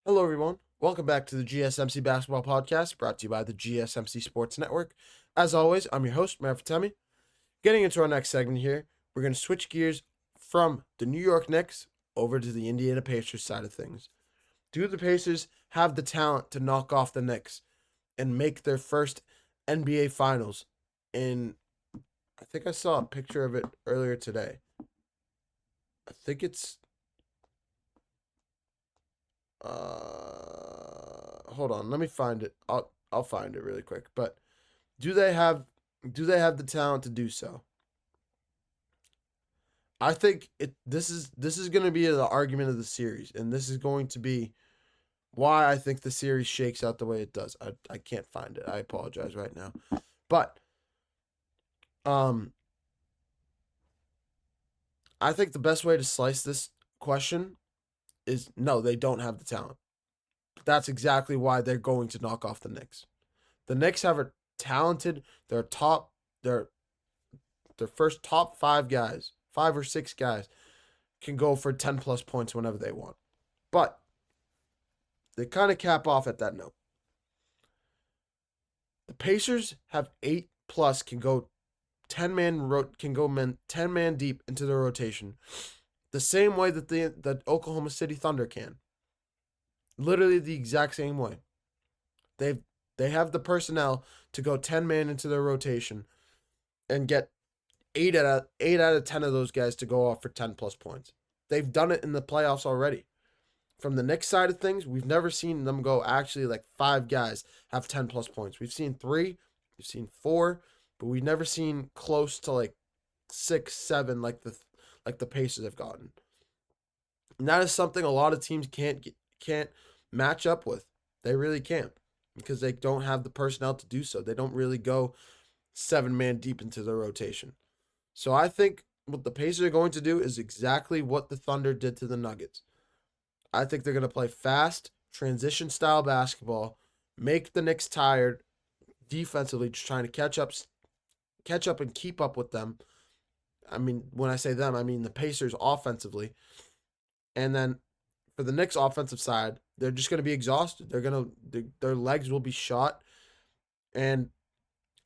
Hello, everyone. Welcome back to the GSMC Basketball Podcast, brought to you by the GSMC Sports Network. As always, I'm your host, Matt Fatemi. Getting into our next segment here, we're going to switch gears from the New York Knicks over to the Indiana Pacers side of things. Do the Pacers have the talent to knock off the Knicks and make their first NBA Finals? I think I saw a picture of it earlier today. I think it's hold on, let me find it. I'll find it really quick. But do they have the talent to do so? I think this is going to be the argument of the series, and this is going to be why I think the series shakes out the way it does. I can't find it. I apologize right now. But I think the best way to slice this question is no, they don't have the talent. That's exactly why they're going to knock off the Knicks. The Knicks have a talented, their first top 5 guys, 5 or 6 guys, can go for 10 plus points whenever they want. But they kind of cap off at that note. The Pacers have 8 plus, can go 10 man deep into their rotation, the same way that the Oklahoma City Thunder can. Literally the exact same way. They have the personnel to go 10 man into their rotation and get 8 out of 10 of those guys to go off for 10 plus points. They've done it in the playoffs already. From the Knicks side of things, we've never seen them go actually like 5 guys have 10 plus points. We've seen 3, we've seen 4, but we've never seen close to like 6, 7 like the Pacers have gotten. And that is something a lot of teams can't match up with. They really can't, because they don't have the personnel to do so. They don't really go 7-man deep into the rotation. So I think what the Pacers are going to do is exactly what the Thunder did to the Nuggets. I think they're going to play fast, transition style basketball, make the Knicks tired defensively, just trying to catch up and keep up with them. I mean, when I say them, I mean the Pacers offensively. And then for the Knicks offensive side, they're just going to be exhausted. Their legs will be shot. And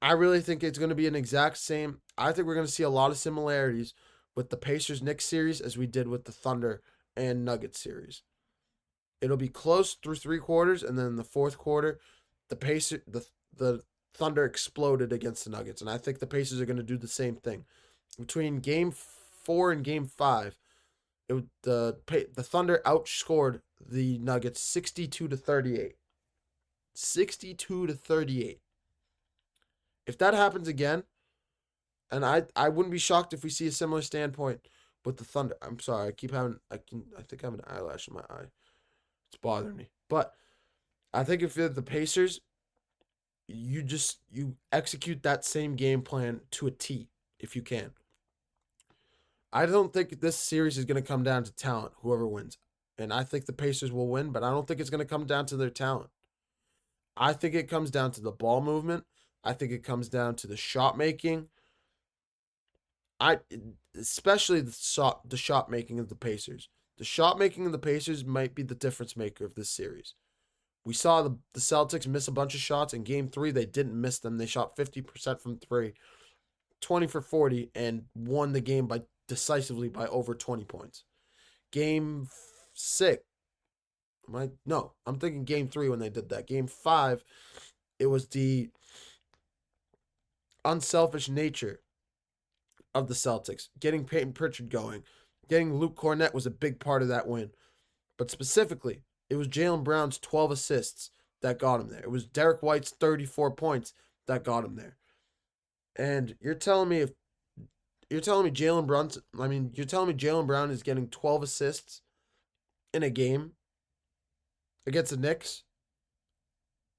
I really think it's going to be an exact same. I think we're going to see a lot of similarities with the Pacers Knicks series as we did with the Thunder and Nuggets series. It'll be close through 3 quarters, and then in the fourth quarter, the Thunder exploded against the Nuggets, and I think the Pacers are going to do the same thing. Between Game 4 and Game 5, the Thunder outscored the Nuggets 62-38. 62-38. If that happens again, and I wouldn't be shocked if we see a similar standpoint with the Thunder. I'm sorry, I think I have an eyelash in my eye. It's bothering me. But I think if you're the Pacers, you execute that same game plan to a T if you can. I don't think this series is going to come down to talent, whoever wins. And I think the Pacers will win, but I don't think it's going to come down to their talent. I think it comes down to the ball movement. I think it comes down to the shot making. Especially the shot making of the Pacers. The shot making of the Pacers might be the difference maker of this series. We saw the Celtics miss a bunch of shots. In Game 3, they didn't miss them. They shot 50% from 3, 20 for 40, and won the game decisively by over 20 points. Game 6. I'm thinking Game 3 when they did that. Game 5, it was the unselfish nature of the Celtics. Getting Peyton Pritchard going. Getting Luke Cornett was a big part of that win. But specifically, it was Jaylen Brown's 12 assists that got him there. It was Derek White's 34 points that got him there. And you're telling me Jaylen Brown is getting 12 assists in a game against the Knicks?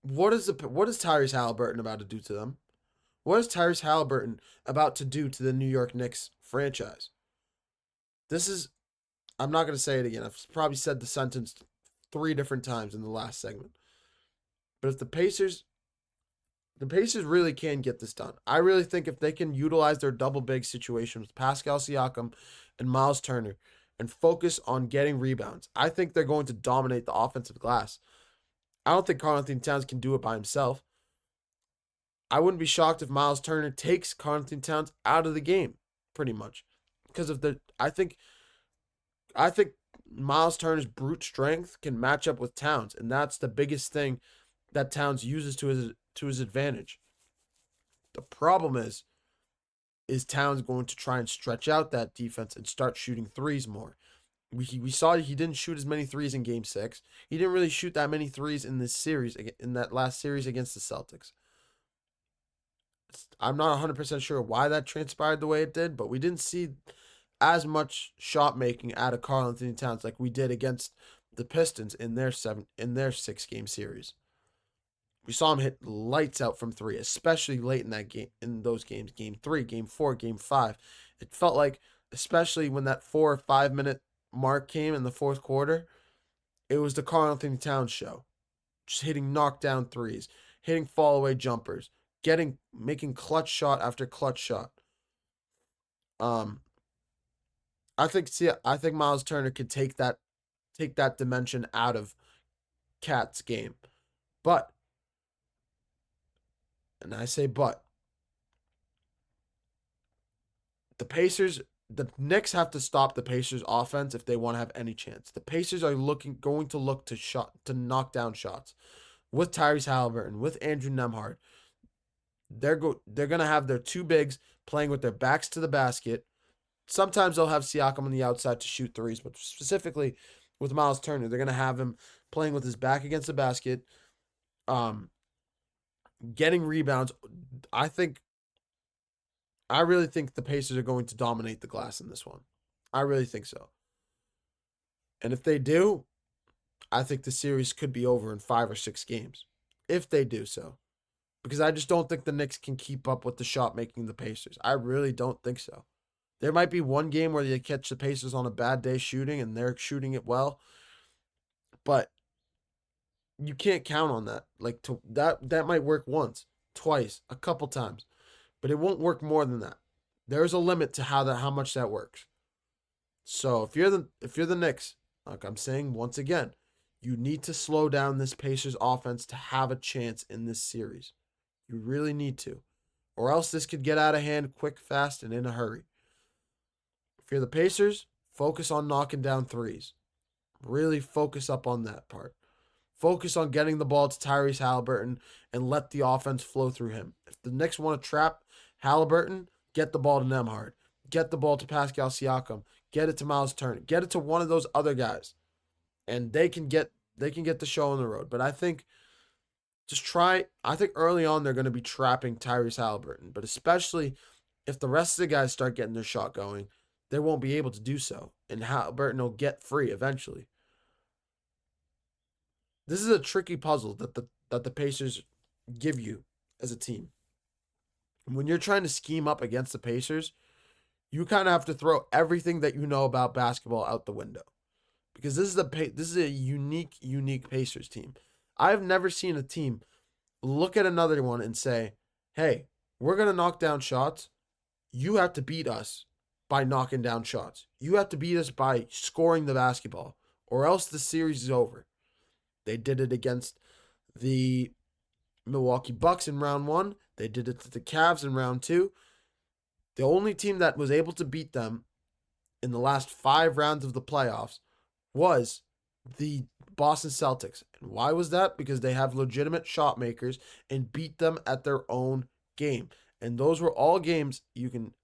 What is Tyrese Haliburton about to do to them? What is Tyrese Haliburton about to do to the New York Knicks franchise? I'm not going to say it again. I've probably said the sentence 3 different times in the last segment. But if the Pacers really can get this done. I really think if they can utilize their double big situation with Pascal Siakam and Miles Turner, and focus on getting rebounds. I think they're going to dominate the offensive glass. I don't think Karl-Anthony Towns can do it by himself. I wouldn't be shocked if Miles Turner takes Karl-Anthony Towns out of the game, pretty much, because of the. I think Miles Turner's brute strength can match up with Towns, and that's the biggest thing that Towns uses to his advantage. The problem is Towns going to try and stretch out that defense and start shooting threes more. We saw he didn't shoot as many threes in Game 6. He didn't really shoot that many threes in this series, in that last series against the Celtics. I'm not 100% sure why that transpired the way it did, but we didn't see as much shot making out of Karl-Anthony Towns like we did against the Pistons in their 6-game series. We saw him hit lights out from three, especially late in that game, in those games, Game 3, Game 4, Game 5. It felt like, especially when that 4 or 5 minute mark came in the fourth quarter, it was the Karl-Anthony Towns show. Just hitting knockdown threes, hitting fall away jumpers, making clutch shot after clutch shot. I think Miles Turner could take that dimension out of Cat's game. But, and I say but, the Knicks have to stop the Pacers offense if they want to have any chance. The Pacers are going to look to knock down shots with Tyrese Haliburton, with Andrew Nembhard. They're going to have their two bigs playing with their backs to the basket. Sometimes they'll have Siakam on the outside to shoot threes, but specifically with Miles Turner, they're going to have him playing with his back against the basket, getting rebounds. I really think the Pacers are going to dominate the glass in this one. I really think so. And if they do, I think the series could be over in 5 or 6 games. If they do so. Because I just don't think the Knicks can keep up with the shot making the Pacers. I really don't think so. There might be one game where they catch the Pacers on a bad day shooting and they're shooting it well. But you can't count on that. That might work once, twice, a couple times. But it won't work more than that. There's a limit to how much that works. So if you're the Knicks, like I'm saying once again, you need to slow down this Pacers offense to have a chance in this series. You really need to. Or else this could get out of hand quick, fast, and in a hurry. If you're the Pacers, focus on knocking down threes. Really focus up on that part. Focus on getting the ball to Tyrese Haliburton and let the offense flow through him. If the Knicks want to trap Haliburton, get the ball to Nembhard. Get the ball to Pascal Siakam. Get it to Miles Turner. Get it to one of those other guys. And they can get the show on the road. But I think early on they're going to be trapping Tyrese Haliburton. But especially if the rest of the guys start getting their shot going, they won't be able to do so. And Haliburton will get free eventually. This is a tricky puzzle that the Pacers give you as a team. When you're trying to scheme up against the Pacers, you kind of have to throw everything that you know about basketball out the window. Because this is a unique Pacers team. I've never seen a team look at another one and say, hey, we're going to knock down shots. You have to beat us by knocking down shots. You have to beat us by scoring the basketball, or else the series is over. They did it against the Milwaukee Bucks in round 1. They did it to the Cavs in round 2. The only team that was able to beat them in the last 5 rounds of the playoffs was the Boston Celtics. And why was that? Because they have legitimate shot makers and beat them at their own game. And those were all games. You can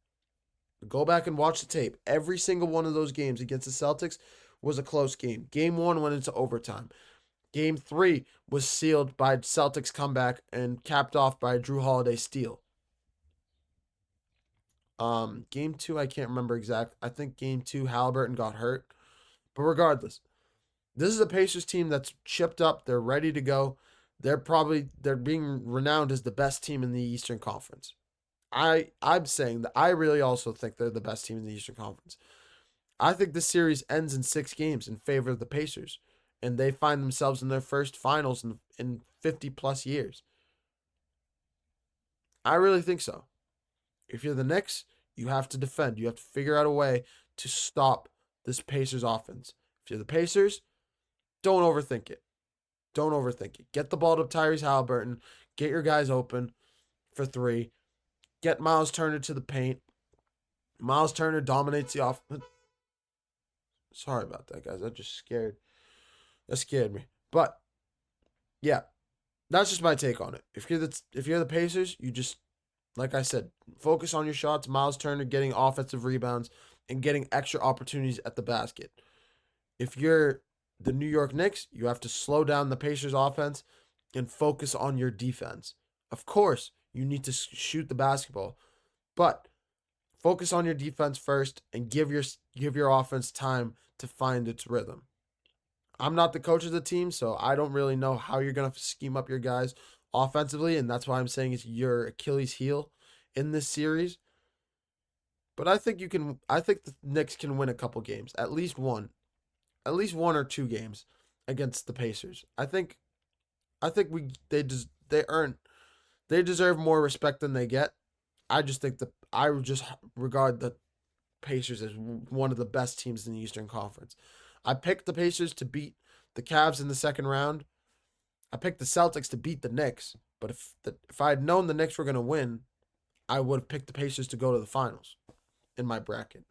go back and watch the tape. Every single one of those games against the Celtics was a close game. Game 1 went into overtime. Game 3 was sealed by Celtics comeback and capped off by a Drew Holiday steal. Game 2, I can't remember exact. I think Game 2, Haliburton got hurt. But regardless, this is a Pacers team that's chipped up. They're ready to go. They're being renowned as the best team in the Eastern Conference. I'm saying that I really also think they're the best team in the Eastern Conference. I think this series ends in 6 games in favor of the Pacers. And they find themselves in their first finals in 50-plus years. I really think so. If you're the Knicks, you have to defend. You have to figure out a way to stop this Pacers offense. If you're the Pacers, don't overthink it. Don't overthink it. Get the ball to Tyrese Haliburton. Get your guys open for three. Get Miles Turner to the paint. Miles Turner dominates the offense. Sorry about that, guys. That scared me. But yeah, that's just my take on it. If you're the Pacers, you just, like I said, focus on your shots. Miles Turner getting offensive rebounds and getting extra opportunities at the basket. If you're the New York Knicks, you have to slow down the Pacers offense and focus on your defense. Of course, you need to shoot the basketball, but focus on your defense first and give your offense time to find its rhythm. I'm not the coach of the team, so I don't really know how you're going to scheme up your guys offensively, and that's why I'm saying it's your Achilles heel in this series. But I think the Knicks can win a couple games, at least one or two games against the Pacers. I think they deserve more respect than they get. I would just regard the Pacers as one of the best teams in the Eastern Conference. I picked the Pacers to beat the Cavs in the second round. I picked the Celtics to beat the Knicks. But if I had known the Knicks were going to win, I would have picked the Pacers to go to the finals in my bracket.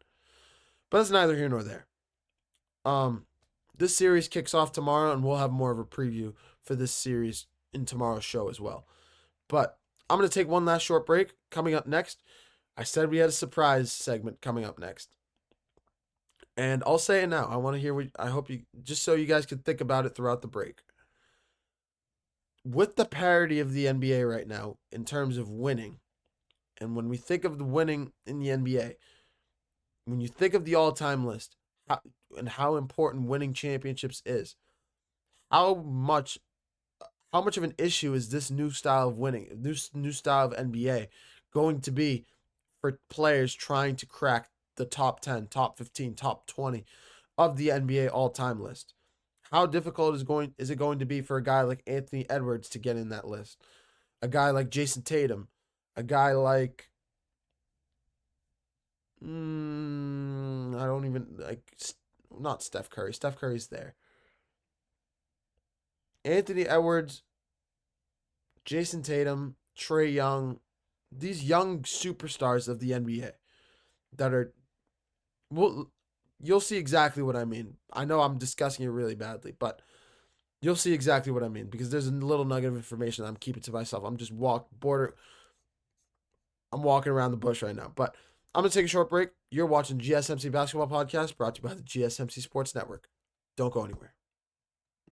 But that's neither here nor there. This series kicks off tomorrow, and we'll have more of a preview for this series in tomorrow's show as well. But I'm going to take one last short break. Coming up next, I said we had a surprise segment coming up next. And I'll say it now. I want to hear I hope you, just so you guys can think about it throughout the break. With the parity of the NBA right now in terms of winning, and when we think of the winning in the NBA, when you think of the all-time list, how important winning championships is, how much of an issue is this new style of winning, new style of NBA going to be for players trying to crack the top 10, top 15, top 20 of the NBA all-time list? How difficult is it going to be for a guy like Anthony Edwards to get in that list? A guy like Jason Tatum, a guy like I don't even not Steph Curry. Steph Curry's there. Anthony Edwards, Jason Tatum, Trae Young, these young superstars of the NBA that are, well, you'll see exactly what I mean. I know I'm discussing it really badly, but you'll see exactly what I mean because there's a little nugget of information I'm keeping to myself. I'm just walking around the bush right now, but I'm going to take a short break. You're watching GSMC Basketball Podcast brought to you by the GSMC Sports Network. Don't go anywhere.